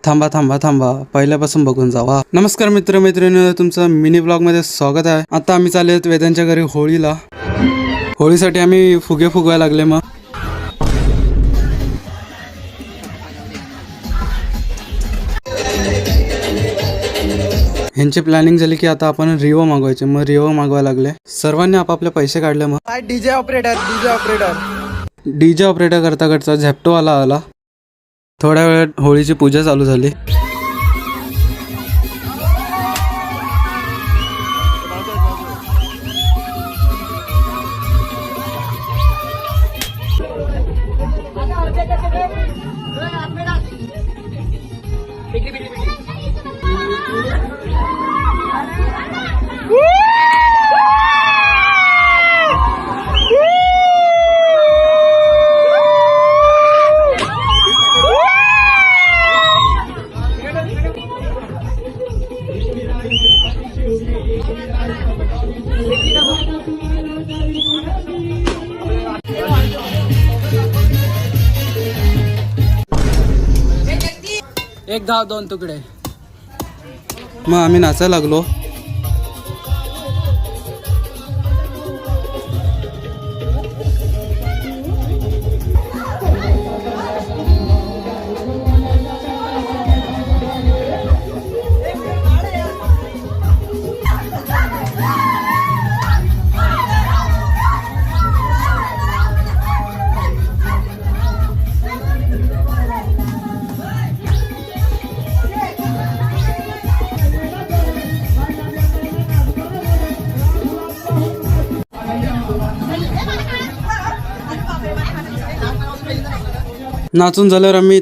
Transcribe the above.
थांबा थांबा थांबा, पहिल्यापासून बघून जावा. नमस्कार मित्र मैत्रिणी, तुमचं मिनी ब्लॉग मध्ये स्वागत आहे. आता आम्ही चालले वेदांच्या घरी होळीला. होळीसाठी आम्ही फुगे फुगवायला लागले. मग ह्यांची प्लॅनिंग झाली की आता आपण रिओ मागवायचे. मग रिओ मागवायला लागले. सर्वांनी आपापले पैसे काढले. मग डीजे ऑपरेटर डीजे ऑपरेटर करता करता झेप्टो आला. थोड्या वेळात होळीची पूजा चालू झाली. एक गाव दोन तुकडे. मग आम्ही नाचायला लागलो. नाचून झाल्यावर आम्ही